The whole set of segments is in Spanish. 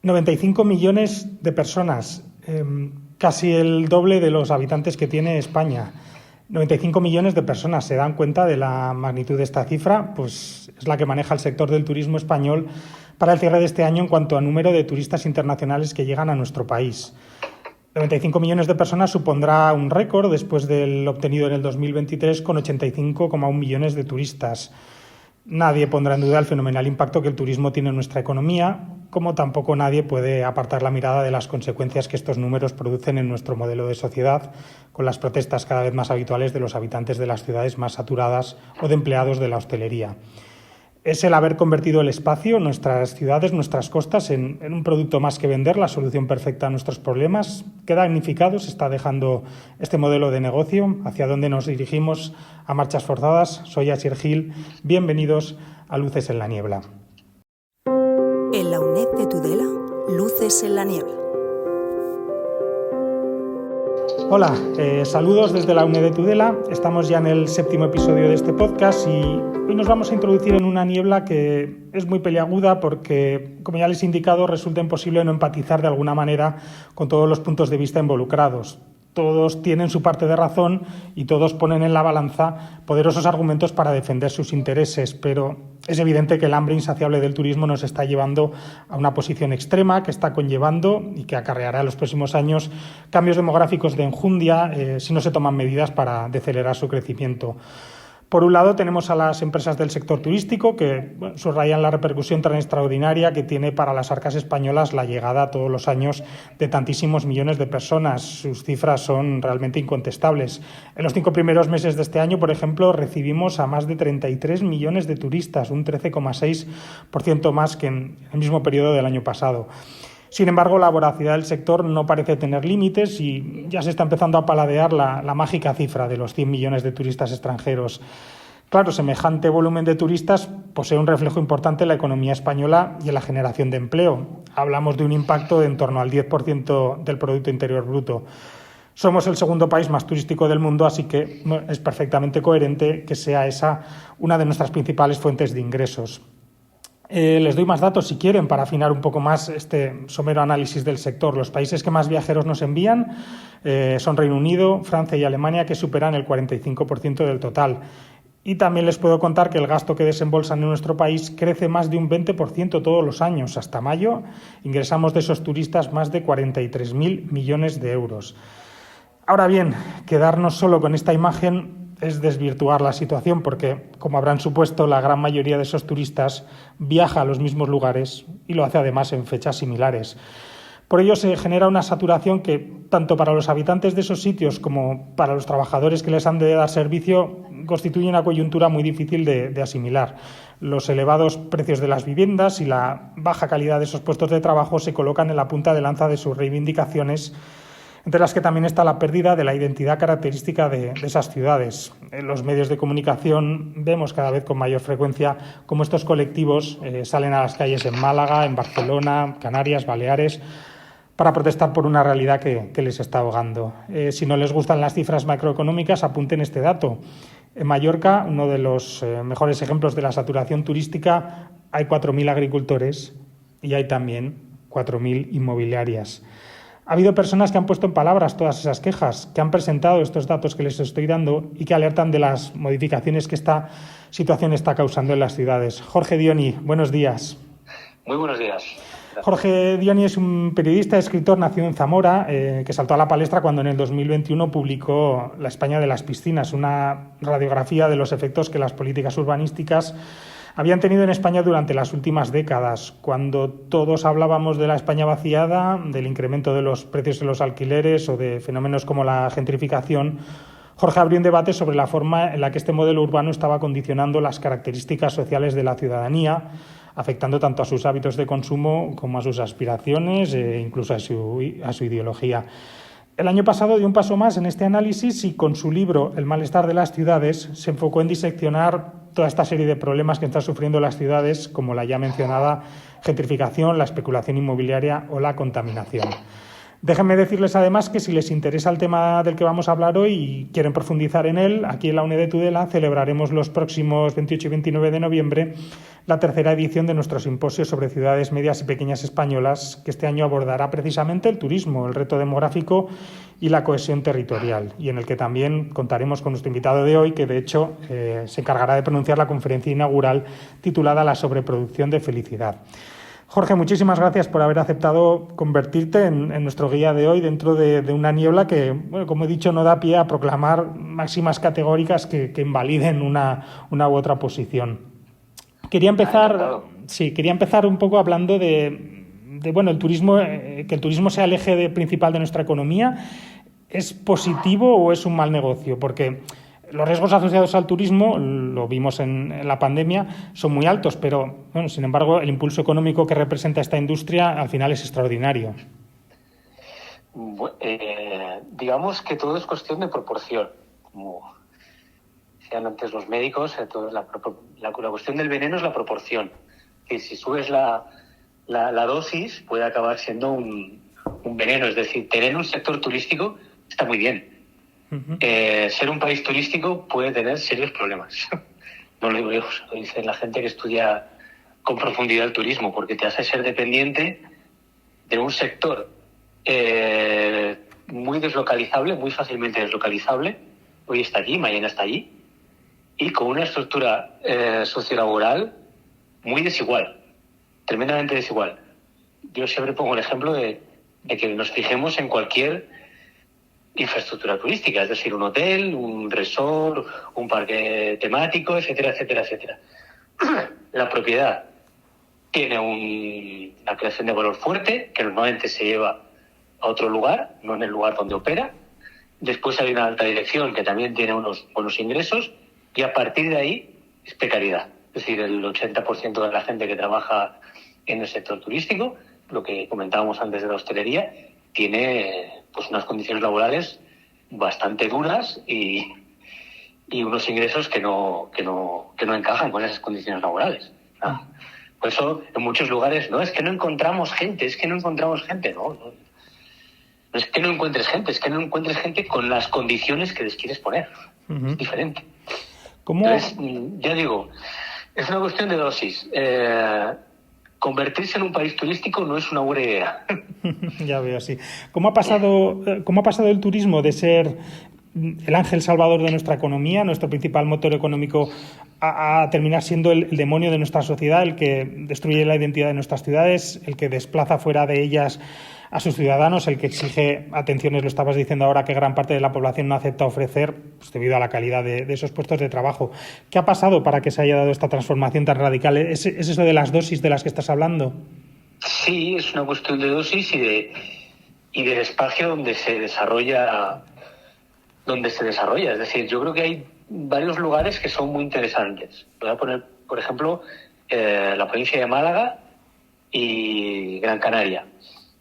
95 millones de personas, casi el doble de los habitantes que tiene España. 95 millones de personas. ¿Se dan cuenta de la magnitud de esta cifra? Pues es la que maneja el sector del turismo español para el cierre de este año en cuanto a número de turistas internacionales que llegan a nuestro país. 95 millones de personas supondrá un récord después del obtenido en el 2023 con 85,1 millones de turistas. Nadie pondrá en duda el fenomenal impacto que el turismo tiene en nuestra economía, como tampoco nadie puede apartar la mirada de las consecuencias que estos números producen en nuestro modelo de sociedad, con las protestas cada vez más habituales de los habitantes de las ciudades más saturadas o de empleados de la hostelería. Es el haber convertido el espacio, nuestras ciudades, nuestras costas, en un producto más que vender, la solución perfecta a nuestros problemas. ¿Qué damnificado se está dejando este modelo de negocio? ¿Hacia dónde nos dirigimos a marchas forzadas? Soy Asier Gil. Bienvenidos a Luces en la Niebla. En la UNED de Tudela, Luces en la Niebla. Hola, saludos desde la UNED de Tudela. Estamos ya en el 7º episodio de este podcast y hoy nos vamos a introducir en una niebla que es muy peliaguda porque, como ya les he indicado, resulta imposible no empatizar de alguna manera con todos los puntos de vista involucrados. Todos tienen su parte de razón y todos ponen en la balanza poderosos argumentos para defender sus intereses, pero es evidente que el hambre insaciable del turismo nos está llevando a una posición extrema que está conllevando y que acarreará en los próximos años cambios demográficos de enjundia si no se toman medidas para decelerar su crecimiento. Por un lado, tenemos a las empresas del sector turístico que subrayan la repercusión tan extraordinaria que tiene para las arcas españolas la llegada todos los años de tantísimos millones de personas. Sus cifras son realmente incontestables. En los 5 primeros meses de este año, por ejemplo, recibimos a más de 33 millones de turistas, un 13,6% más que en el mismo periodo del año pasado. Sin embargo, la voracidad del sector no parece tener límites y ya se está empezando a paladear la mágica cifra de los 100 millones de turistas extranjeros. Claro, semejante volumen de turistas posee un reflejo importante en la economía española y en la generación de empleo. Hablamos de un impacto de en torno al 10% del Producto Interior Bruto. Somos el segundo país más turístico del mundo, así que es perfectamente coherente que sea esa una de nuestras principales fuentes de ingresos. Les doy más datos si quieren para afinar un poco más este somero análisis del sector. Los países que más viajeros nos envían son Reino Unido, Francia y Alemania, que superan el 45% del total. Y también les puedo contar que el gasto que desembolsan en nuestro país crece más de un 20% todos los años. Hasta mayo ingresamos de esos turistas más de 43.000 millones de euros. Ahora bien, quedarnos solo con esta imagen es desvirtuar la situación porque, como habrán supuesto, la gran mayoría de esos turistas viaja a los mismos lugares y lo hace además en fechas similares. Por ello se genera una saturación que, tanto para los habitantes de esos sitios como para los trabajadores que les han de dar servicio, constituye una coyuntura muy difícil de asimilar. Los elevados precios de las viviendas y la baja calidad de esos puestos de trabajo se colocan en la punta de lanza de sus reivindicaciones, entre las que también está la pérdida de la identidad característica de esas ciudades. En los medios de comunicación vemos cada vez con mayor frecuencia cómo estos colectivos salen a las calles en Málaga, en Barcelona, Canarias, Baleares, para protestar por una realidad que les está ahogando. Si no les gustan las cifras macroeconómicas, apunten este dato. En Mallorca, uno de los mejores ejemplos de la saturación turística, hay 4.000 agricultores y hay también 4.000 inmobiliarias. Ha habido personas que han puesto en palabras todas esas quejas, que han presentado estos datos que les estoy dando y que alertan de las modificaciones que esta situación está causando en las ciudades. Jorge Dioni, buenos días. Muy buenos días. Gracias. Jorge Dioni es un periodista, escritor, nacido en Zamora, que saltó a la palestra cuando en el 2021 publicó La España de las piscinas, una radiografía de los efectos que las políticas urbanísticas habían tenido en España durante las últimas décadas, cuando todos hablábamos de la España vaciada, del incremento de los precios de los alquileres o de fenómenos como la gentrificación. Jorge abrió un debate sobre la forma en la que este modelo urbano estaba condicionando las características sociales de la ciudadanía, afectando tanto a sus hábitos de consumo como a sus aspiraciones e incluso a su ideología. El año pasado dio un paso más en este análisis y con su libro El malestar de las ciudades se enfocó en diseccionar toda esta serie de problemas que están sufriendo las ciudades, como la ya mencionada gentrificación, la especulación inmobiliaria o la contaminación. Déjenme decirles además que si les interesa el tema del que vamos a hablar hoy y quieren profundizar en él, aquí en la UNED de Tudela celebraremos los próximos 28 y 29 de noviembre la tercera edición de nuestro simposio sobre ciudades medias y pequeñas españolas, que este año abordará precisamente el turismo, el reto demográfico y la cohesión territorial, y en el que también contaremos con nuestro invitado de hoy, que de hecho se encargará de pronunciar la conferencia inaugural titulada La sobreproducción de felicidad. Jorge, muchísimas gracias por haber aceptado convertirte en nuestro guía de hoy dentro de una niebla que, bueno, como he dicho, no da pie a proclamar máximas categóricas que invaliden una u otra posición. Quería empezar un poco hablando de bueno, el turismo, que el turismo sea el eje principal de nuestra economía. ¿Es positivo o es un mal negocio? Porque los riesgos asociados al turismo, lo vimos en la pandemia, son muy altos, pero bueno, sin embargo, el impulso económico que representa esta industria al final es extraordinario. Digamos que todo es cuestión de proporción. Como decían antes los médicos, la cuestión del veneno es la proporción. Que si subes la dosis, puede acabar siendo un veneno. Es decir, tener un sector turístico está muy bien. Ser un país turístico puede tener serios problemas. No lo digo yo, lo dice la gente que estudia con profundidad el turismo, porque te hace ser dependiente de un sector muy deslocalizable, muy fácilmente deslocalizable. Hoy está aquí, mañana está allí, y con una estructura sociolaboral muy desigual, tremendamente desigual. Yo siempre pongo el ejemplo de que nos fijemos en cualquier infraestructura turística, es decir, un hotel, un resort, un parque temático, etcétera, etcétera, etcétera. La propiedad tiene una creación de valor fuerte, que normalmente se lleva a otro lugar, no en el lugar donde opera. Después hay una alta dirección que también tiene unos buenos ingresos, y a partir de ahí es precariedad. Es decir, el 80% de la gente que trabaja en el sector turístico, lo que comentábamos antes de la hostelería, tiene pues unas condiciones laborales bastante duras y unos ingresos que no encajan con esas condiciones laborales. Por eso en muchos lugares es que no encontramos gente, no es que no encuentres gente, es que no encuentres gente con las condiciones que les quieres poner. Es diferente. ¿Cómo? Entonces, ya digo, es una cuestión de dosis. Convertirse en un país turístico no es una buena idea. Ya veo, sí. ¿Cómo ha pasado el turismo de ser el ángel salvador de nuestra economía, nuestro principal motor económico, a terminar siendo el demonio de nuestra sociedad, el que destruye la identidad de nuestras ciudades, el que desplaza fuera de ellas a sus ciudadanos, el que exige atenciones, lo estabas diciendo ahora, que gran parte de la población no acepta ofrecer, pues, debido a la calidad de esos puestos de trabajo? ¿Qué ha pasado para que se haya dado esta transformación tan radical? ¿Es eso de las dosis de las que estás hablando? Sí, es una cuestión de dosis y del espacio donde se desarrolla. Es decir, yo creo que hay varios lugares que son muy interesantes. Voy a poner, por ejemplo, la provincia de Málaga y Gran Canaria,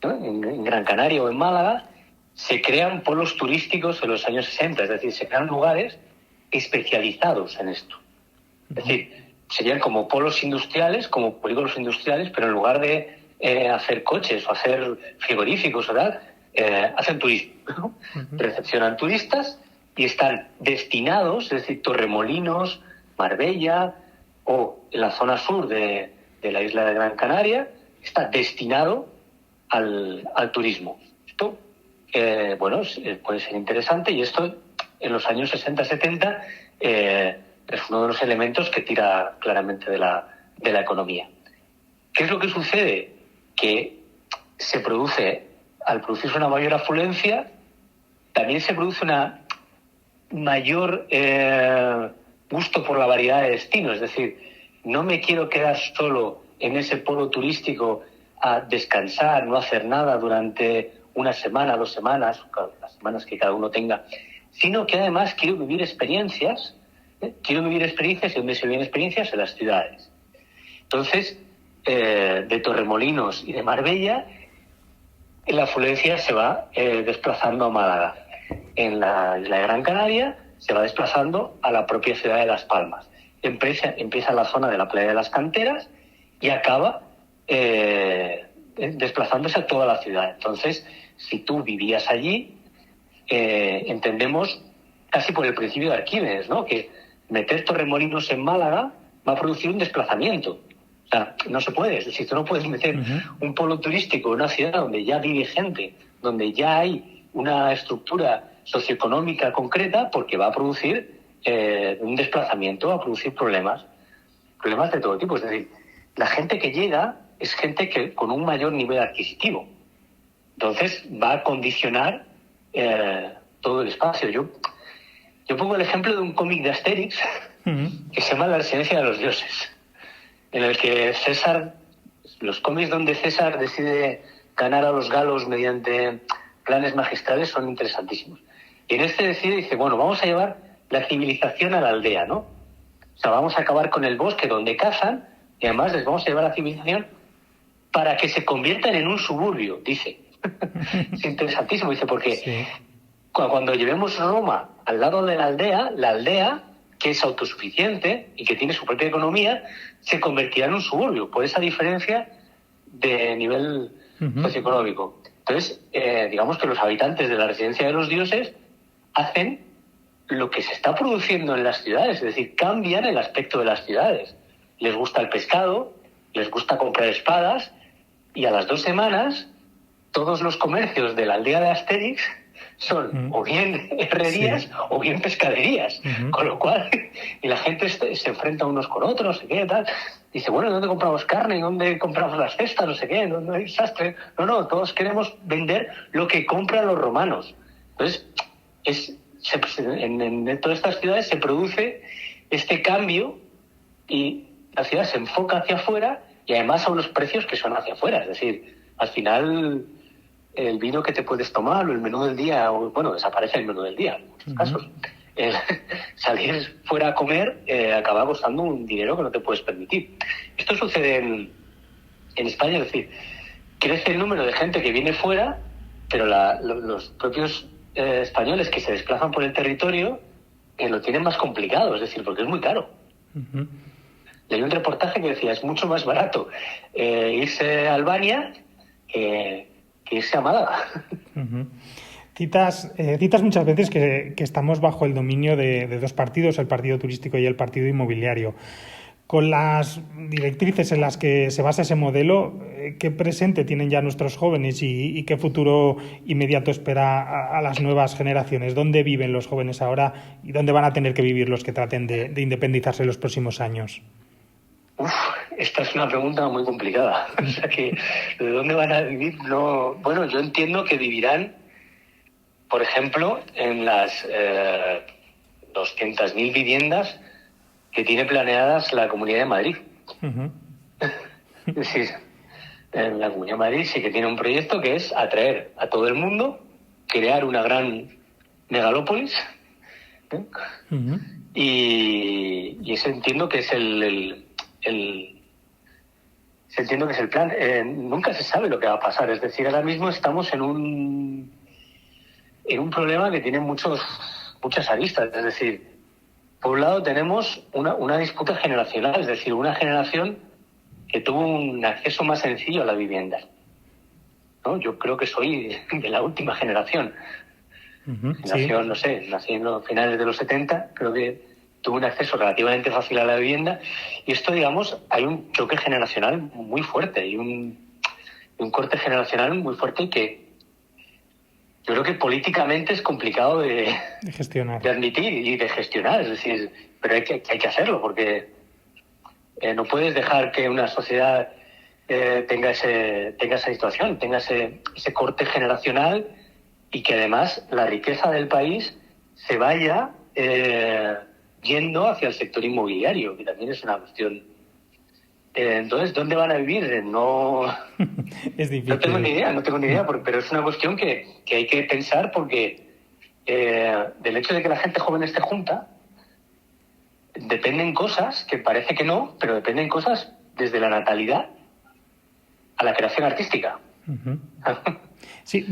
¿no? En Gran Canaria o en Málaga se crean polos turísticos en los años 60, es decir, se crean lugares especializados en esto. Es decir, serían como polos industriales, como polígonos industriales, pero en lugar de hacer coches o hacer frigoríficos o tal, hacen turismo, ¿no? Recepcionan turistas y están destinados, es decir, Torremolinos, Marbella o en la zona sur de la isla de Gran Canaria, está destinado al turismo. Esto, puede ser interesante, y esto en los años 60-70 es uno de los elementos que tira claramente de la economía. ¿Qué es lo que sucede? Que al producirse una mayor afluencia, también se produce una mayor gusto por la variedad de destinos. Es decir, no me quiero quedar solo en ese polo turístico a descansar, no hacer nada durante una semana, 2 semanas, las semanas que cada uno tenga, sino que además quiero vivir experiencias. Quiero vivir experiencias, y donde se viven experiencias en las ciudades. Entonces, de Torremolinos y de Marbella, la afluencia se va desplazando a Málaga. En la isla de Gran Canaria se va desplazando a la propia ciudad de Las Palmas. Empieza en la zona de la playa de las Canteras y acaba desplazándose a toda la ciudad. Entonces, si tú vivías allí, entendemos casi por el principio de Arquímedes, ¿no? Que meter Torremolinos en Málaga va a producir un desplazamiento. O sea, no se puede. Es decir, tú no puedes meter un polo turístico en una ciudad donde ya vive gente, donde ya hay una estructura socioeconómica concreta, porque va a producir un desplazamiento, va a producir problemas de todo tipo. Es decir, la gente que llega es gente que con un mayor nivel adquisitivo. Entonces va a condicionar todo el espacio. Yo pongo el ejemplo de un cómic de Asterix que se llama La residencia de los dioses, en el que los cómics donde César decide ganar a los galos mediante planes magistrales son interesantísimos. Y en este dice, bueno, vamos a llevar la civilización a la aldea, ¿no? O sea, vamos a acabar con el bosque donde cazan y además les vamos a llevar la civilización para que se conviertan en un suburbio, dice. Es interesantísimo, dice, porque cuando llevemos Roma al lado de la aldea, que es autosuficiente y que tiene su propia economía, se convertirá en un suburbio, por esa diferencia de nivel socioeconómico. Entonces, digamos que los habitantes de la residencia de los dioses hacen lo que se está produciendo en las ciudades, es decir, cambian el aspecto de las ciudades. Les gusta el pescado, les gusta comprar espadas, y a las 2 semanas todos los comercios de la aldea de Asterix son o bien herrerías o bien pescaderías, con lo cual y la gente se enfrenta unos con otros, no sé qué, tal. Dice, bueno, ¿dónde compramos carne? ¿Dónde compramos las cestas? No sé qué, ¿dónde hay sastre? No, todos queremos vender lo que compran los romanos. Entonces, en todas estas ciudades se produce este cambio y la ciudad se enfoca hacia afuera y además a unos precios que son hacia afuera. Es decir, al final el vino que te puedes tomar o el menú del día, bueno, desaparece el menú del día en muchos casos. Salir fuera a comer acaba costando un dinero que no te puedes permitir. Esto sucede en España, es decir, crece el número de gente que viene fuera, pero los propios españoles que se desplazan por el territorio lo tienen más complicado, es decir, porque es muy caro. Leí un reportaje que decía, es mucho más barato irse a Albania que irse a Málaga. Citas muchas veces que estamos bajo el dominio de 2 partidos, el partido turístico y el partido inmobiliario. Con las directrices en las que se basa ese modelo, ¿qué presente tienen ya nuestros jóvenes y qué futuro inmediato espera a las nuevas generaciones? ¿Dónde viven los jóvenes ahora y dónde van a tener que vivir los que traten de independizarse en los próximos años? Esta es una pregunta muy complicada. O sea que, ¿de dónde van a vivir? No, bueno, yo entiendo que vivirán, por ejemplo, en las 200.000 viviendas que tiene planeadas la Comunidad de Madrid. Es decir, en la Comunidad de Madrid sí que tiene un proyecto que es atraer a todo el mundo, crear una gran megalópolis, y ese entiendo que es entiendo que es el plan. Nunca se sabe lo que va a pasar. Es decir, ahora mismo estamos en un problema que tiene muchas aristas. Es decir, por un lado tenemos una disputa generacional, es decir, una generación que tuvo un acceso más sencillo a la vivienda, ¿no? Yo creo que soy de la última generación. Generación, no sé, nací en los finales de los 70, creo que tuve un acceso relativamente fácil a la vivienda, y esto, digamos, hay un choque generacional muy fuerte y un corte generacional muy fuerte que yo creo que políticamente es complicado de gestionar, de admitir y de gestionar, es decir, pero hay que hacerlo, porque no puedes dejar que una sociedad tenga esa situación, tenga ese corte generacional, y que además la riqueza del país se vaya yendo hacia el sector inmobiliario, que también es una cuestión. Entonces, ¿dónde van a vivir? No, es difícil. No tengo ni idea, pero es una cuestión que hay que pensar, porque del hecho de que la gente joven esté junta, dependen cosas que parece que no, pero dependen cosas desde la natalidad a la creación artística. Sí,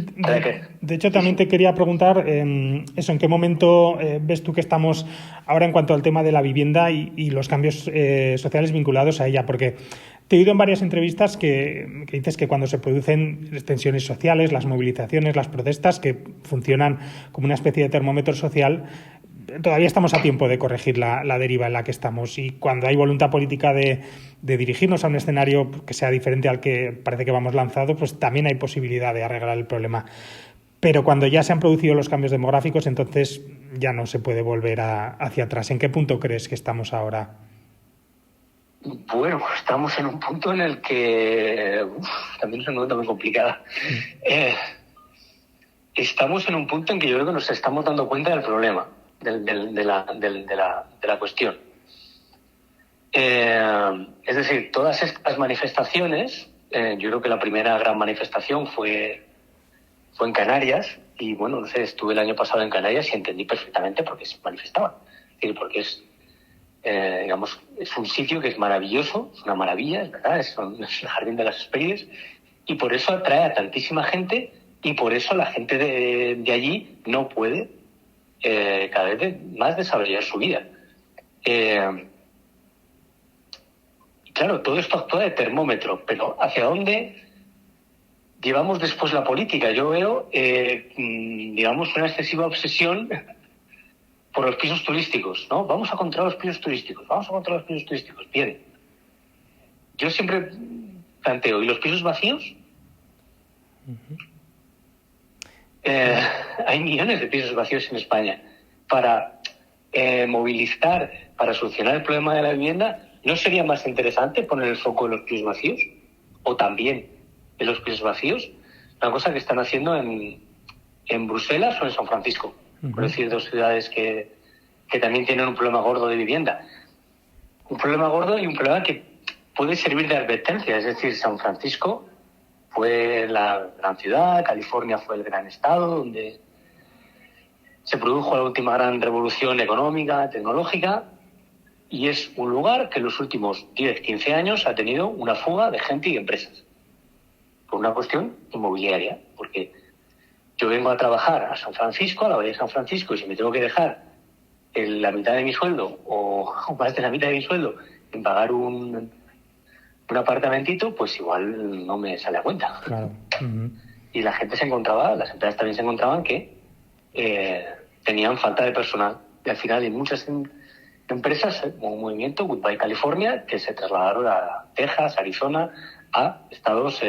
de hecho también te quería preguntar eso, ¿en qué momento ves tú que estamos ahora en cuanto al tema de la vivienda y los cambios sociales vinculados a ella? Porque te he oído en varias entrevistas que dices que cuando se producen las tensiones sociales, las movilizaciones, las protestas, que funcionan como una especie de termómetro social, todavía estamos a tiempo de corregir la deriva en la que estamos, y cuando hay voluntad política de dirigirnos a un escenario que sea diferente al que parece que vamos lanzado, pues también hay posibilidad de arreglar el problema. Pero cuando ya se han producido los cambios demográficos, entonces ya no se puede volver hacia atrás. ¿En qué punto crees que estamos ahora? Bueno, estamos en un punto en el que también es un momento muy complicado. Estamos en un punto en que yo creo que nos estamos dando cuenta del problema, de la cuestión. Es decir, todas estas manifestaciones, yo creo que la primera gran manifestación fue en Canarias, y bueno, no sé, estuve el año pasado en Canarias y entendí perfectamente por qué se manifestaban. Es decir, porque digamos, es un sitio que es maravilloso, es una maravilla, es verdad, es el jardín de las Hespérides, y por eso atrae a tantísima gente, y por eso la gente de allí no puede cada vez más desarrollar su vida. Claro, todo esto actúa de termómetro, pero ¿hacia dónde llevamos después la política? Yo veo, digamos, una excesiva obsesión por los pisos turísticos, ¿no? Vamos a controlar los pisos turísticos, Bien. Yo siempre planteo, ¿y los pisos vacíos? Hay millones de pisos vacíos en España. Para movilizar, para solucionar el problema de la vivienda, ¿no sería más interesante poner el foco en los pisos vacíos? O también en los pisos vacíos. Una cosa que están haciendo en Bruselas o en San Francisco. Por decir, dos ciudades que también tienen un problema gordo de vivienda. Un problema gordo y un problema que puede servir de advertencia. Es decir, San Francisco fue la gran ciudad, California fue el gran estado donde se produjo la última gran revolución económica, tecnológica, y es un lugar que en los últimos 10, 15 años ha tenido una fuga de gente y empresas. Por una cuestión inmobiliaria, porque yo vengo a trabajar a San Francisco, a la Bahía de San Francisco, y si me tengo que dejar la mitad de mi sueldo o más de la mitad de mi sueldo en pagar un apartamentito, pues igual no me sale a cuenta. Claro. Y la gente se encontraba, las empresas también se encontraban que tenían falta de personal. Y al final hay muchas empresas, un movimiento, Goodbye California, que se trasladaron a Texas, Arizona, a estados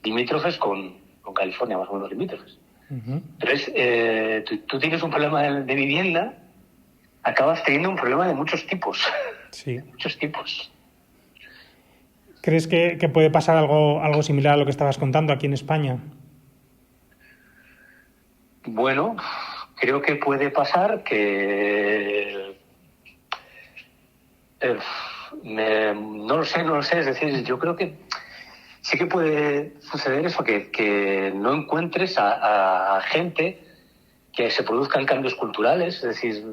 limítrofes con California, más o menos limítrofes. Entonces, tú tienes un problema de vivienda, acabas teniendo un problema de muchos tipos. Sí. Muchos tipos. ¿Crees que puede pasar algo similar a lo que estabas contando aquí en España? Bueno, creo que puede pasar que... no lo sé. Es decir, yo creo que sí que puede suceder eso, que no encuentres a gente, que se produzcan cambios culturales. Es decir,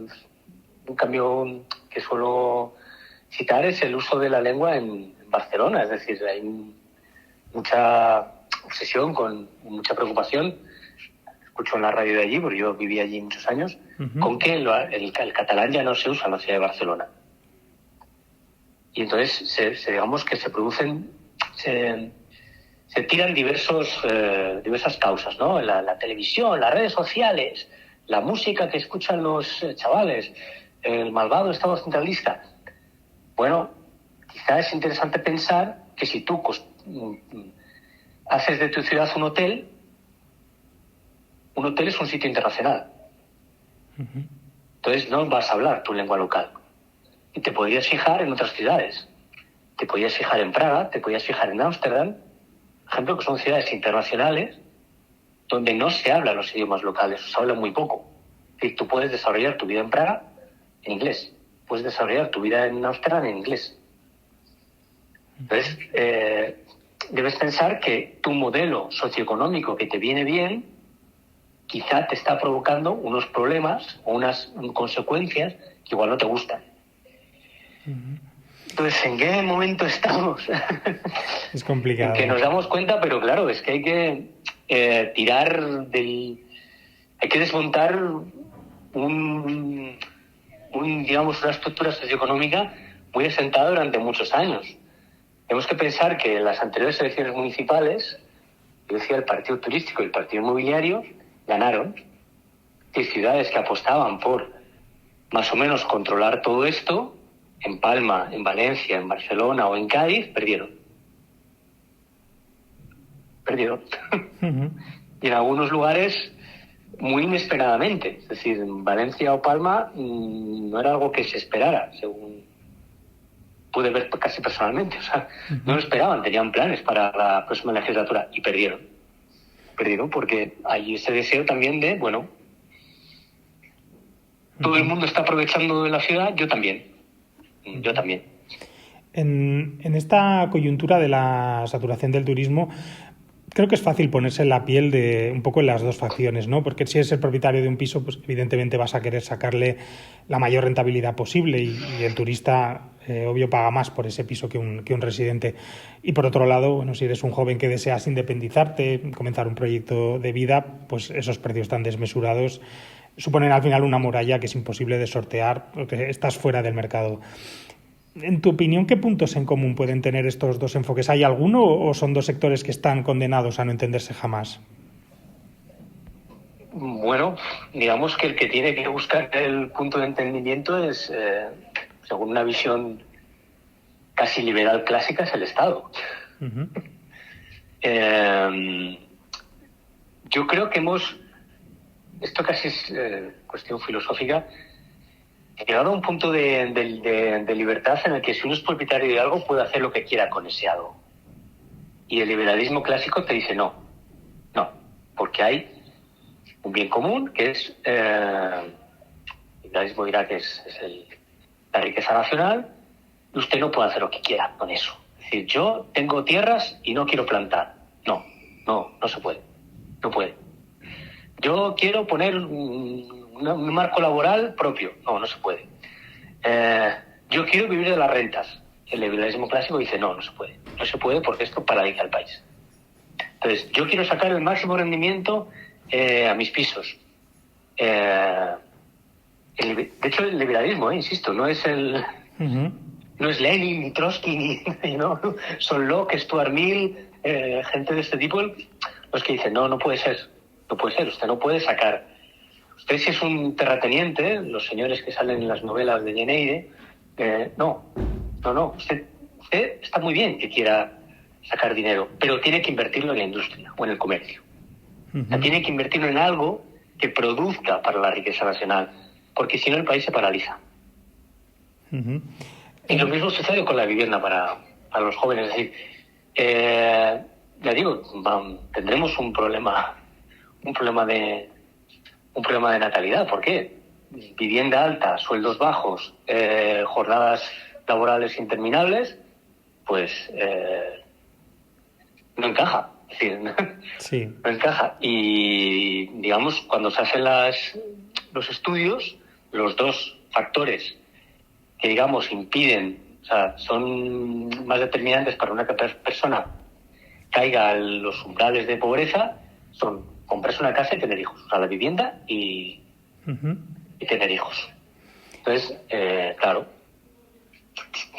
un cambio que suelo citar es el uso de la lengua en Barcelona. Es decir, hay mucha obsesión, con mucha preocupación, escucho en la radio de allí, porque yo viví allí muchos años, con que el catalán ya no se usa en la ciudad de Barcelona. Y entonces, digamos que se producen, se tiran diversas causas, ¿no? La televisión, las redes sociales, la música que escuchan los chavales, el malvado Estado centralista. Bueno, quizá es interesante pensar que si tú haces de tu ciudad un hotel es un sitio internacional. Entonces no vas a hablar tu lengua local. Y te podrías fijar en otras ciudades. Te podrías fijar en Praga, te podrías fijar en Ámsterdam, por ejemplo, que son ciudades internacionales donde no se hablan los idiomas locales, se habla muy poco. Es decir, tú puedes desarrollar tu vida en Praga en inglés, puedes desarrollar tu vida en Ámsterdam en inglés. Entonces, debes pensar que tu modelo socioeconómico que te viene bien quizá te está provocando unos problemas o unas consecuencias que igual no te gustan. Entonces, ¿en qué momento estamos? Es complicado. En que nos damos cuenta, pero claro, es que hay que hay que desmontar digamos, una estructura socioeconómica muy asentada durante muchos años. Tenemos que pensar que en las anteriores elecciones municipales, yo decía, el partido turístico y el partido inmobiliario ganaron. Y ciudades que apostaban por más o menos controlar todo esto, en Palma, en Valencia, en Barcelona o en Cádiz, perdieron. Uh-huh. Y en algunos lugares muy inesperadamente. Es decir, en Valencia o Palma no era algo que se esperara, según pude ver casi personalmente. O sea, uh-huh. No lo esperaban, tenían planes para la próxima legislatura y perdieron. Perdieron porque hay ese deseo también de, bueno, todo el mundo está aprovechando de la ciudad, yo también. Yo también. En esta coyuntura de la saturación del turismo, creo que es fácil ponerse en la piel de un poco en las dos facciones, ¿no? Porque si eres el propietario de un piso, pues evidentemente vas a querer sacarle la mayor rentabilidad posible y el turista, obvio, paga más por ese piso que un residente. Y por otro lado, bueno, si eres un joven que deseas independizarte, comenzar un proyecto de vida, pues esos precios tan desmesurados suponen al final una muralla que es imposible de sortear porque estás fuera del mercado. En tu opinión, ¿qué puntos en común pueden tener estos dos enfoques? ¿Hay alguno o son dos sectores que están condenados a no entenderse jamás? Bueno, digamos que el que tiene que buscar el punto de entendimiento es, según una visión casi liberal clásica, es el Estado. Uh-huh. Yo creo que esto casi es cuestión filosófica, llegado a un punto de libertad en el que si uno es propietario de algo puede hacer lo que quiera con ese algo. Y el liberalismo clásico te dice no, porque hay un bien común que es, el liberalismo dirá que es la riqueza nacional, y usted no puede hacer lo que quiera con eso. Es decir, yo tengo tierras y no quiero plantar. No se puede, no puede. Yo quiero poner un marco laboral propio. No se puede. Yo quiero vivir de las rentas. El liberalismo clásico dice no se puede. No se puede porque esto paraliza el país. Entonces, yo quiero sacar el máximo rendimiento a mis pisos. De hecho, el liberalismo, insisto, no es uh-huh. No es Lenin, ni Trotsky, son Locke, Stuart Mill, gente de este tipo, los que dicen no puede ser. No puede ser, usted no puede sacar. Usted si es un terrateniente, los señores que salen en las novelas de Jane Eyre, no. Usted está muy bien que quiera sacar dinero, pero tiene que invertirlo en la industria o en el comercio. Uh-huh. O sea, tiene que invertirlo en algo que produzca para la riqueza nacional, porque si no el país se paraliza. Uh-huh. Y lo mismo sucede con la vivienda para los jóvenes. Es decir, ya digo, tendremos un problema de natalidad. ¿Por qué? Vivienda alta, sueldos bajos, jornadas laborales interminables, pues no encaja. Es decir, sí. No encaja. Y digamos, cuando se hacen los estudios, los dos factores que digamos impiden, o sea, son más determinantes para una persona caiga a los umbrales de pobreza, son comprarse una casa y tener hijos, o sea, la vivienda y tener hijos. Entonces, claro,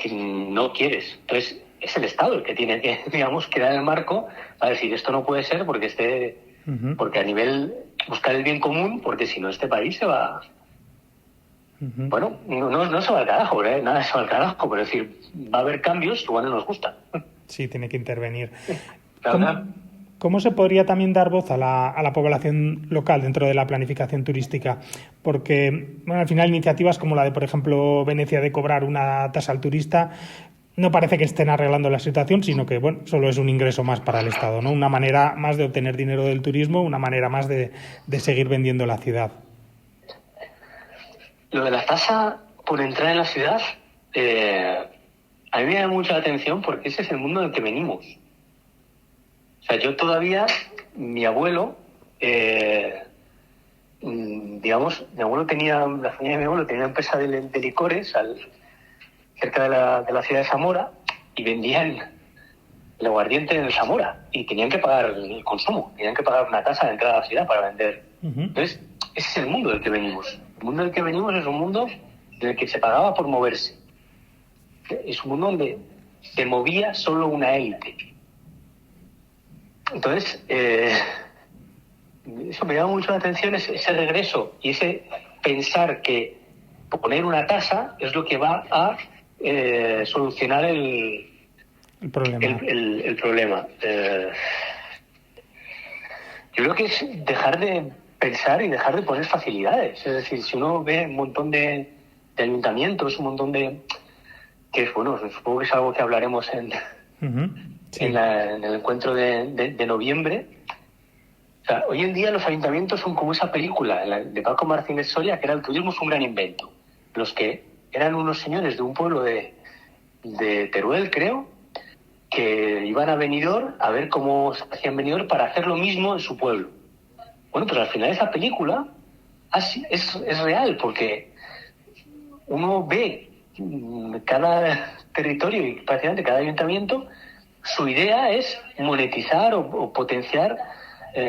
no quieres. Entonces, es el Estado el que tiene que, digamos, crear el marco para decir esto no puede ser porque porque a nivel buscar el bien común, porque si no este país se va. Bueno, no se va al carajo, nada se va al carajo, pero es decir, va a haber cambios que igual no nos gustan. Sí, tiene que intervenir. ¿Cómo se podría también dar voz a la población local dentro de la planificación turística? Porque, bueno, al final iniciativas como la de, por ejemplo, Venecia de cobrar una tasa al turista no parece que estén arreglando la situación, sino que, bueno, solo es un ingreso más para el Estado, ¿no? Una manera más de obtener dinero del turismo, una manera más de seguir vendiendo la ciudad. Lo de la tasa por entrar en la ciudad, a mí me llama mucho la atención porque ese es el mundo en el que venimos. O sea, yo todavía, mi abuelo, digamos, la familia de mi abuelo tenía una empresa de licores cerca de la ciudad de Zamora y vendían el aguardiente en Zamora y tenían que pagar el consumo, tenían que pagar una tasa de entrada a la ciudad para vender. Entonces, ese es el mundo del que venimos. El mundo del que venimos es un mundo en el que se pagaba por moverse. Es un mundo donde se movía solo una élite. Entonces, eso me llama mucho la atención, ese regreso y ese pensar que poner una tasa es lo que va a solucionar el problema. El problema. Yo creo que es dejar de pensar y dejar de poner facilidades. Es decir, si uno ve un montón de ayuntamientos, un montón de... que bueno, supongo que es algo que hablaremos en el encuentro de noviembre. O sea, hoy en día los ayuntamientos son como esa película de Paco Martínez Soria, que era El turismo es un gran invento. Los que eran unos señores de un pueblo de Teruel, creo, que iban a Benidorm a ver cómo se hacían Benidorm para hacer lo mismo en su pueblo. Bueno, pues al final esa película es real, porque uno ve cada territorio y prácticamente cada ayuntamiento, su idea es monetizar o potenciar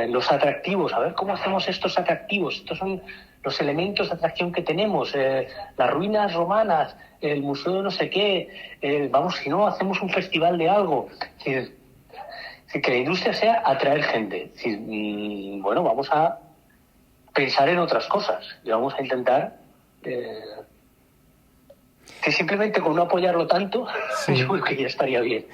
los atractivos. A ver cómo hacemos estos atractivos. Estos son los elementos de atracción que tenemos, las ruinas romanas, el museo de no sé qué, vamos, si no, hacemos un festival de algo. Es decir, que la industria sea atraer gente. Es decir, bueno, vamos a pensar en otras cosas y vamos a intentar que simplemente con no apoyarlo tanto, sí, yo creo que ya estaría bien.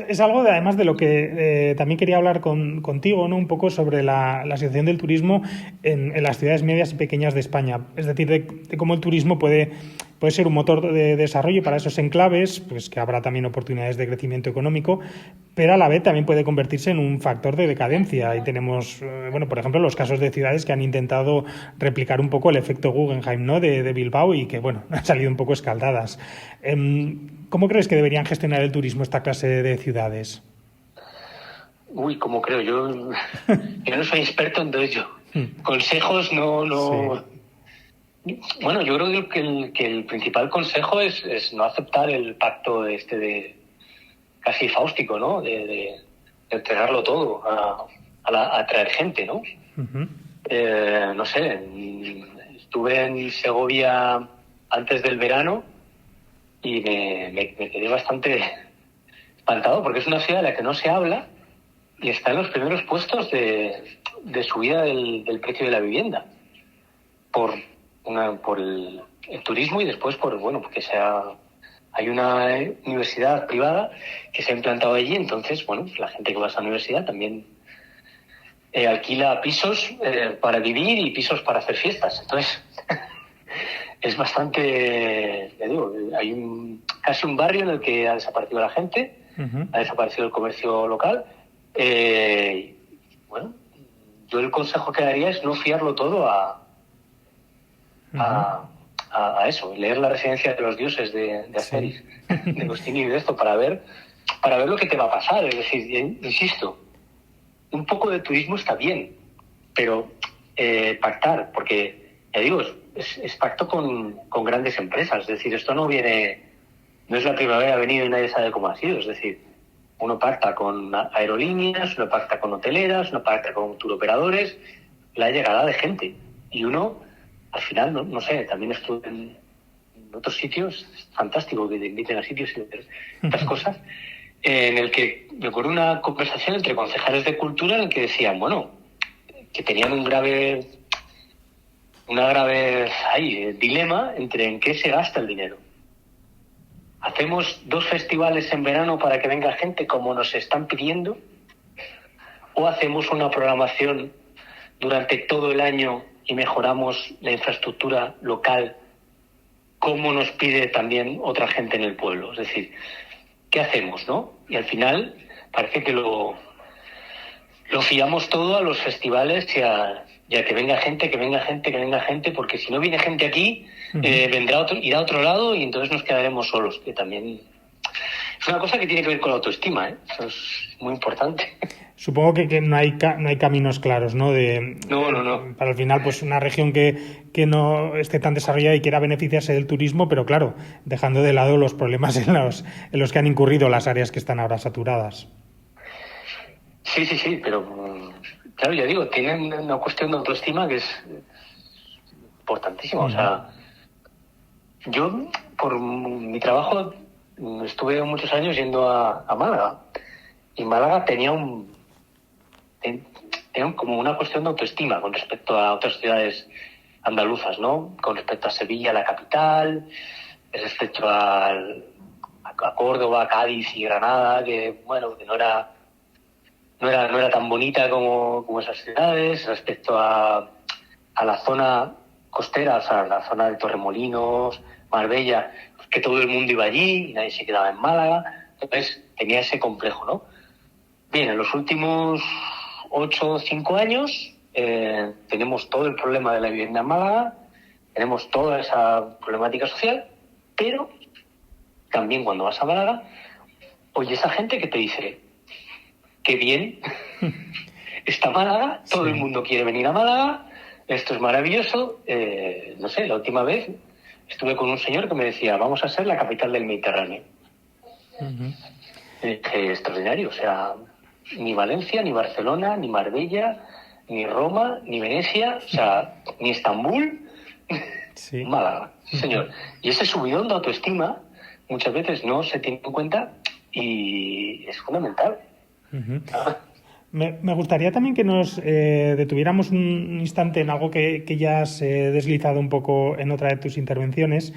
Es algo, además, de lo que también quería hablar contigo, ¿no? Un poco sobre la situación del turismo en las ciudades medias y pequeñas de España. Es decir, de cómo el turismo puede ser un motor de desarrollo para esos enclaves, pues que habrá también oportunidades de crecimiento económico, pero a la vez también puede convertirse en un factor de decadencia. Y tenemos, bueno, por ejemplo, los casos de ciudades que han intentado replicar un poco el efecto Guggenheim, ¿no? de Bilbao, y que, bueno, han salido un poco escaldadas. ¿Cómo crees que deberían gestionar el turismo esta clase de ciudades? Uy, ¿cómo creo? Yo no soy experto en todo ello. Consejos no... Sí. Bueno, yo creo que el principal consejo es no aceptar el pacto de casi fáustico, ¿no? De entregarlo todo a traer gente, ¿no? No sé, estuve en Segovia antes del verano y me quedé bastante espantado, porque es una ciudad de la que no se habla y está en los primeros puestos de subida del precio de la vivienda por el turismo, y después porque hay una universidad privada que se ha implantado allí. Entonces, bueno, la gente que va a esa universidad también alquila pisos para vivir y pisos para hacer fiestas. Entonces es bastante, le digo, hay casi un barrio en el que ha desaparecido la gente, ha desaparecido el comercio local. Bueno, yo el consejo que daría es no fiarlo todo a eso, leer La residencia de los dioses de Asterix, de Agostini y de esto, para ver lo que te va a pasar. Es decir, insisto, un poco de turismo está bien, pero pactar, porque, ya digo, es pacto con grandes empresas. Es decir, esto no es la primavera, ha venido y nadie sabe cómo ha sido. Es decir, uno pacta con aerolíneas, uno pacta con hoteleras, uno pacta con turoperadores, la llegada de gente, y uno... Al final, no sé, también estuve en otros sitios, es fantástico que te inviten a sitios y ver estas cosas, en el que me acuerdo una conversación entre concejales de cultura en el que decían, bueno, que tenían un grave dilema entre en qué se gasta el dinero. ¿Hacemos 2 festivales en verano para que venga gente como nos están pidiendo? ¿O hacemos una programación durante todo el año y mejoramos la infraestructura local como nos pide también otra gente en el pueblo? Es decir, ¿qué hacemos, no? Y al final parece que lo fiamos todo a los festivales y a que venga gente, porque si no viene gente aquí, irá a otro lado y entonces nos quedaremos solos, que también es una cosa que tiene que ver con la autoestima, ¿eh? Eso es muy importante. Supongo que no hay caminos claros, ¿no? No. Para el final, pues una región que no esté tan desarrollada y quiera beneficiarse del turismo, pero claro, dejando de lado los problemas en los que han incurrido las áreas que están ahora saturadas. Sí, pero claro, ya digo, tienen una cuestión de autoestima que es importantísima. O sea, yo por mi trabajo estuve muchos años yendo a Málaga, y Málaga tenía como una cuestión de autoestima con respecto a otras ciudades andaluzas, ¿no? Con respecto a Sevilla, la capital, respecto a Córdoba, Cádiz y Granada, que bueno, que no era tan bonita como esas ciudades, respecto a la zona costera, o sea, la zona de Torremolinos, Marbella, que todo el mundo iba allí y nadie se quedaba en Málaga. Entonces tenía ese complejo, ¿no? Bien, en los últimos 8 o 5 años tenemos todo el problema de la vivienda en Málaga, tenemos toda esa problemática social, pero también cuando vas a Málaga, oyes a gente que te dice, qué bien está Málaga, todo el mundo quiere venir a Málaga, esto es maravilloso. No sé, la última vez estuve con un señor que me decía, vamos a ser la capital del Mediterráneo. Extraordinario, o sea, ni Valencia, ni Barcelona, ni Marbella, ni Roma, ni Venecia, o sea, ni Estambul, Málaga, señor. Y ese subidón de autoestima muchas veces no se tiene en cuenta y es fundamental. Me gustaría también que nos detuviéramos un instante en algo que ya has deslizado un poco en otra de tus intervenciones,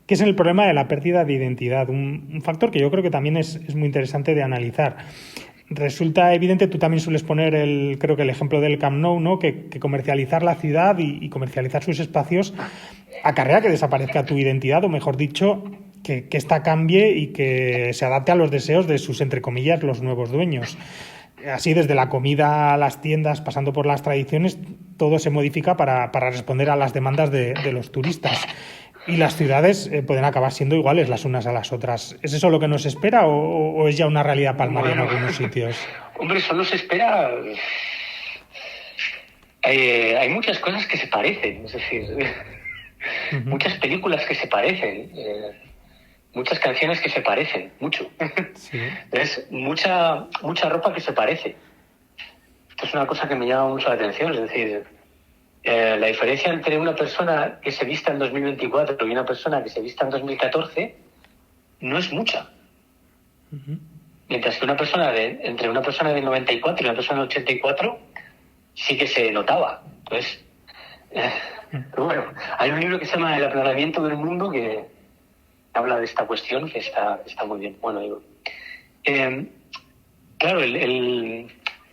que es el problema de la pérdida de identidad, un factor que yo creo que también es muy interesante de analizar. Resulta evidente, tú también sueles poner creo que el ejemplo del Camp Nou, ¿no? Que comercializar la ciudad y comercializar sus espacios acarrea que desaparezca tu identidad, o mejor dicho, que ésta cambie y que se adapte a los deseos de sus, entre comillas, los nuevos dueños. Así, desde la comida a las tiendas, pasando por las tradiciones, todo se modifica para responder a las demandas de los turistas. Y las ciudades pueden acabar siendo iguales las unas a las otras. ¿Es eso lo que nos espera o es ya una realidad palmaria en algunos sitios? Hombre, eso nos espera. Hay muchas cosas que se parecen, es decir, muchas películas que se parecen, muchas canciones que se parecen, mucho. Sí. Es mucha ropa que se parece. Esto es una cosa que me llama mucho la atención, es decir, la diferencia entre una persona que se vista en 2024 y una persona que se vista en 2014 no es mucha. Mientras que entre una persona del 94 y una persona del 84 sí que se notaba. Entonces, pero bueno, hay un libro que se llama El aplanamiento del mundo que habla de esta cuestión que está muy bien. Bueno, digo, claro,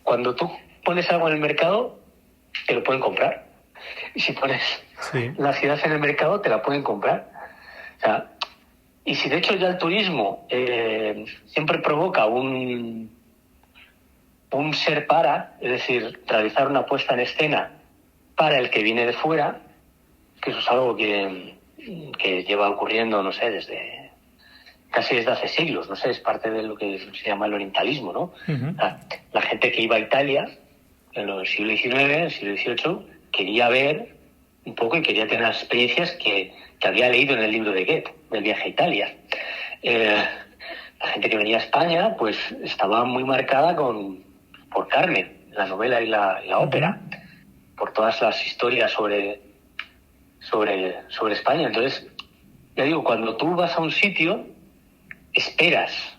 cuando tú pones algo en el mercado, te lo pueden comprar. Y si pones la ciudad en el mercado, te la pueden comprar. O sea, y si de hecho ya el turismo siempre provoca un ser para, es decir, realizar una puesta en escena para el que viene de fuera, que eso es algo que lleva ocurriendo, no sé, casi desde hace siglos, no sé, es parte de lo que se llama el orientalismo, ¿no? La gente que iba a Italia en el siglo XIX, en el siglo XVIII, quería ver un poco y quería tener las experiencias que había leído en el libro de Goethe, del viaje a Italia. La gente que venía a España, pues estaba muy marcada por Carmen, la novela y la ópera, por todas las historias sobre España. Entonces, ya digo, cuando tú vas a un sitio, esperas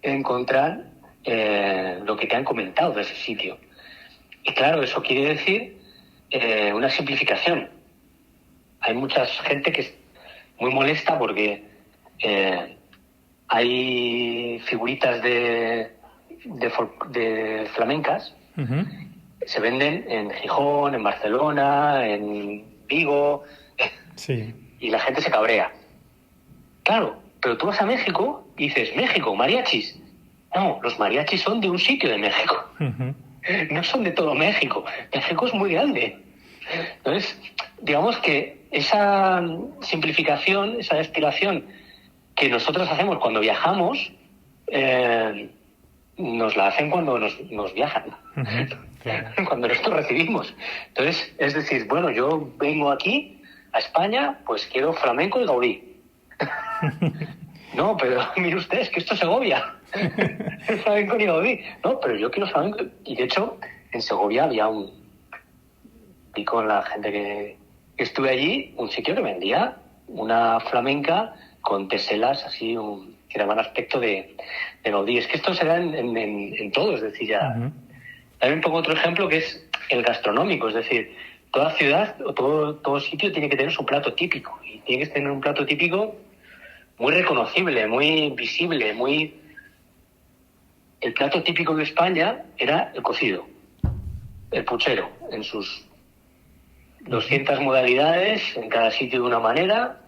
encontrar lo que te han comentado de ese sitio. Y claro, eso quiere decir una simplificación. Hay mucha gente que es muy molesta porque hay figuritas de flamencas, se venden en Gijón, en Barcelona, en Vigo, y la gente se cabrea. Claro, pero tú vas a México y dices, México, mariachis. No, los mariachis son de un sitio de México. No son de todo México. México es muy grande. Entonces, digamos que esa simplificación, esa destilación que nosotros hacemos cuando viajamos, nos la hacen cuando nos viajan. Claro. Cuando nosotros recibimos. Entonces, es decir, bueno, yo vengo aquí a España, pues quiero flamenco y Gaudí. No, pero mire usted, es que esto es Segovia. El flamenco ni Gaudí. No, pero yo quiero flamenco. Y de hecho, en Segovia había vi con la gente que estuve allí, un sitio que vendía una flamenca con teselas así, que daban aspecto de Gaudí. Es que esto se da en todo, es decir, ya... Uh-huh. También pongo otro ejemplo que es el gastronómico, es decir, toda ciudad o todo sitio tiene que tener su plato típico. Y tiene que tener un plato típico muy reconocible, muy visible, muy... El plato típico de España era el cocido, el puchero, en sus 200 modalidades, en cada sitio de una manera,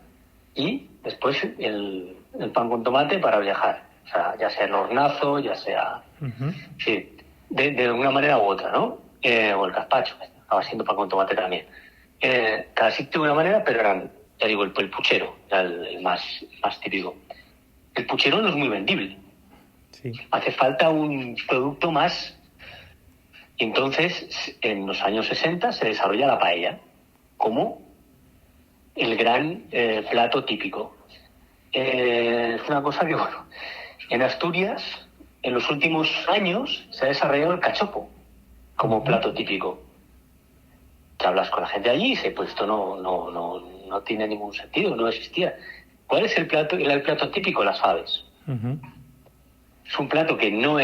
y después el pan con tomate para viajar. O sea, ya sea el hornazo, ya sea... Uh-huh. Sí, de una manera u otra, ¿no? O el gazpacho, que acaba siendo pan con tomate también. Cada sitio de una manera, pero eran, ya digo, el puchero era el más típico. El puchero no es muy vendible. Sí. Hace falta un producto más. Y entonces, en los años 60 se desarrolla la paella como el gran plato típico. Es una cosa que, bueno, en Asturias, en los últimos años, se ha desarrollado el cachopo como plato típico. Que hablas con la gente allí y dice, pues esto no tiene ningún sentido, no existía. ¿Cuál es el plato? El plato típico, las faves. Uh-huh. Es un plato que no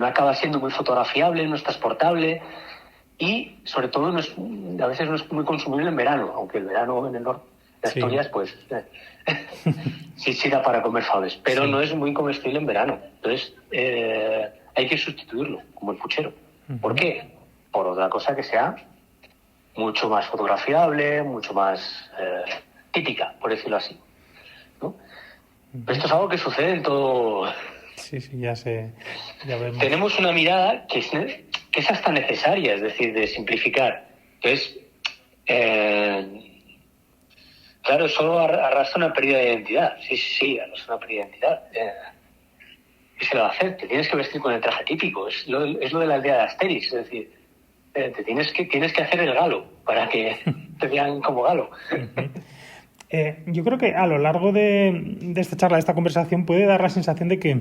acaba siendo muy fotografiable, no es transportable y, sobre todo, a veces no es muy consumible en verano, aunque el verano en el norte de Asturias, pues, sí da para comer faves, pero no es muy comestible en verano. Entonces, hay que sustituirlo, como el puchero. Uh-huh. ¿Por qué? Por otra cosa que sea mucho más fotografiable, mucho más típica, por decirlo así, ¿no? Uh-huh. Esto es algo que sucede en todo... Sí, ya vemos. Tenemos una mirada que es hasta necesaria, es decir, de simplificar. Entonces, claro, eso arrastra una pérdida de identidad. Sí, arrastra una pérdida de identidad. ¿Qué se le va a hacer? Te tienes que vestir con el traje típico. Es lo de la aldea de Asterix, es decir, tienes que hacer el galo para que te vean como galo. Uh-huh. Yo creo que a lo largo de esta charla, de esta conversación, puede dar la sensación de que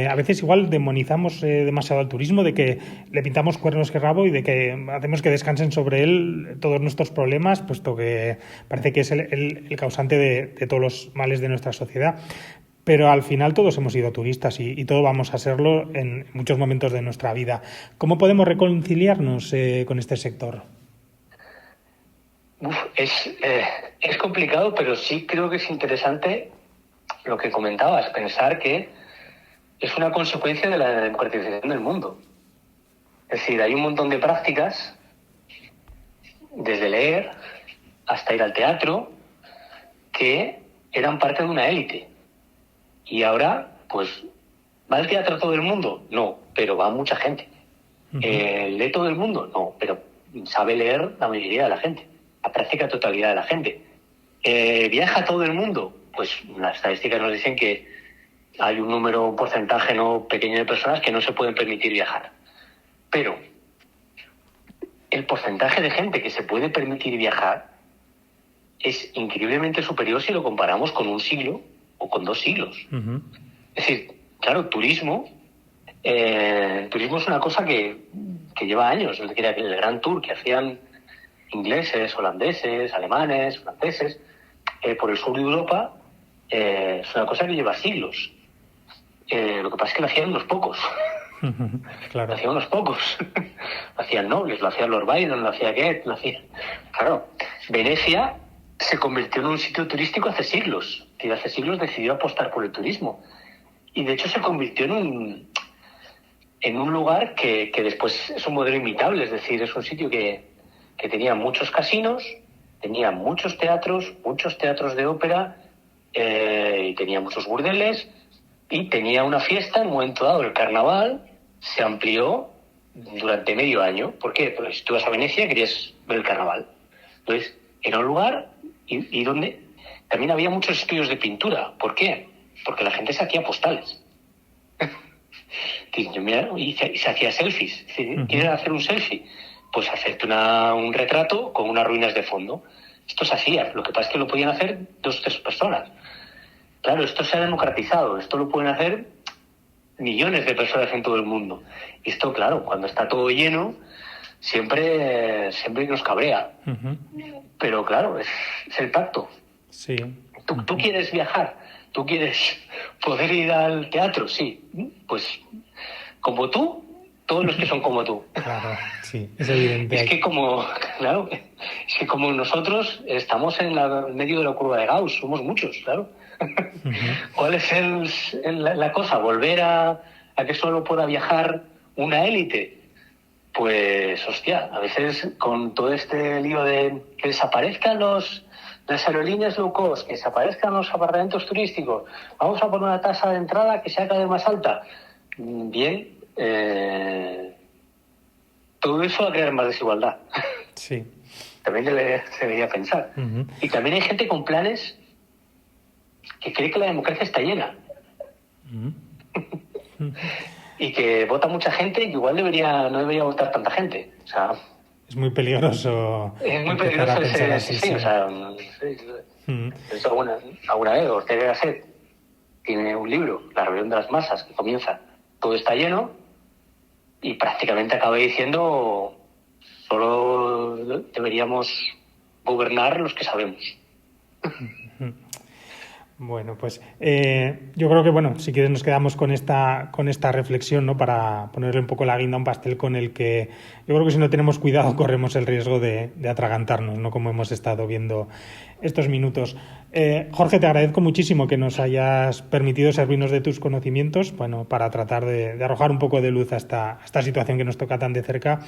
a veces igual demonizamos demasiado al turismo, de que le pintamos cuernos que rabo y de que hacemos que descansen sobre él todos nuestros problemas, puesto que parece que es el causante de todos los males de nuestra sociedad. Pero al final todos hemos sido turistas y todos vamos a serlo en muchos momentos de nuestra vida. ¿Cómo podemos reconciliarnos con este sector? Es complicado, pero sí creo que es interesante lo que comentabas, pensar que es una consecuencia de la democratización del mundo. Es decir, hay un montón de prácticas, desde leer hasta ir al teatro, que eran parte de una élite. Y ahora, pues, ¿va al teatro todo el mundo? No, pero va mucha gente. Uh-huh. ¿Lee todo el mundo? No, pero sabe leer la mayoría de la gente. La práctica totalidad de la gente. ¿Viaja todo el mundo? Pues las estadísticas nos dicen que hay un porcentaje no pequeño de personas que no se pueden permitir viajar. Pero el porcentaje de gente que se puede permitir viajar es increíblemente superior si lo comparamos con un siglo o con 2 siglos. Uh-huh. Es decir, claro, turismo es una cosa que lleva años. Es decir, el Gran Tour que hacían ingleses, holandeses, alemanes, franceses, por el sur de Europa, es una cosa que lleva siglos. Lo que pasa es que lo hacían unos pocos. Claro. Lo hacían unos pocos. Lo hacían nobles, lo hacían Lord Byron, lo hacía Goethe, lo hacían... Claro, Venecia se convirtió en un sitio turístico hace siglos. Y hace siglos decidió apostar por el turismo. Y de hecho se convirtió en un lugar que después es un modelo imitable. Es decir, es un sitio que tenía muchos casinos, tenía muchos teatros de ópera, y tenía muchos burdeles, y tenía una fiesta. En un momento dado, el carnaval se amplió durante medio año. ¿Por qué? Porque si tú vas a Venecia querías ver el carnaval. Entonces, era un lugar y donde también había muchos estudios de pintura. ¿Por qué? Porque la gente se hacía postales. Y se hacía selfies. ¿Quieres hacer un selfie? Pues hacerte un retrato con unas ruinas de fondo. Esto se hacía. Lo que pasa es que lo podían hacer 2 o 3 personas. claro, esto se ha democratizado, esto lo pueden hacer millones de personas en todo el mundo. Y esto, claro, cuando está todo lleno, siempre nos cabrea. Uh-huh. Pero claro, es el pacto. Sí. ¿Tú quieres viajar? ¿Tú quieres poder ir al teatro? Sí. Pues como tú, todos los que son como tú. Claro, sí, es evidente. Es que como nosotros estamos en medio de la curva de Gauss, somos muchos, claro. Uh-huh. ¿Cuál es la cosa? ¿Volver a que solo pueda viajar una élite? Pues, hostia, a veces con todo este lío de que desaparezcan las aerolíneas low cost, que desaparezcan los apartamentos turísticos, vamos a poner una tasa de entrada que sea cada vez más alta. Bien, todo eso va a crear más desigualdad. Sí. También debería pensar. Uh-huh. Y también hay gente con planes que cree que la democracia está llena. Uh-huh. Y que vota mucha gente y que igual no debería votar tanta gente. O sea, es muy peligroso. Es muy peligroso ese, así, sí. O sea, eso alguna vez Ortega y Gasset tiene un libro, La rebelión de las masas, que comienza, todo está lleno, y prácticamente acaba diciendo solo deberíamos gobernar los que sabemos. Bueno, pues yo creo que, si quieres nos quedamos con esta reflexión, ¿no? Para ponerle un poco la guinda a un pastel con el que yo creo que si no tenemos cuidado corremos el riesgo de atragantarnos, ¿no? Como hemos estado viendo estos minutos. Jorge, te agradezco muchísimo que nos hayas permitido servirnos de tus conocimientos, para tratar de arrojar un poco de luz a esta situación que nos toca tan de cerca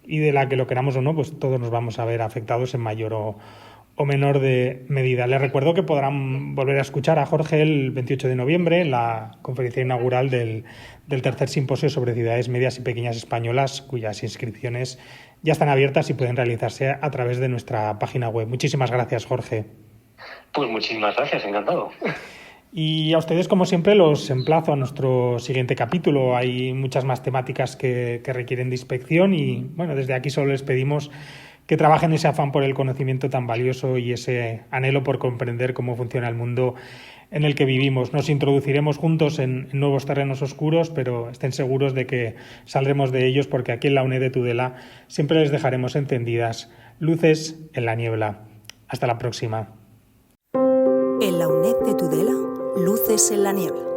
y de la que, lo queramos o no, pues todos nos vamos a ver afectados en mayor o menor de medida. Les recuerdo que podrán volver a escuchar a Jorge el 28 de noviembre en la conferencia inaugural del tercer simposio sobre ciudades medias y pequeñas españolas, cuyas inscripciones ya están abiertas y pueden realizarse a través de nuestra página web. Muchísimas gracias, Jorge. Pues muchísimas gracias, encantado. Y a ustedes, como siempre, los emplazo a nuestro siguiente capítulo. Hay muchas más temáticas que requieren de inspección y, desde aquí solo les pedimos que trabajen ese afán por el conocimiento tan valioso y ese anhelo por comprender cómo funciona el mundo en el que vivimos. Nos introduciremos juntos en nuevos terrenos oscuros, pero estén seguros de que saldremos de ellos, porque aquí en la UNED de Tudela siempre les dejaremos encendidas luces en la niebla. Hasta la próxima. En la UNED de Tudela, luces en la niebla.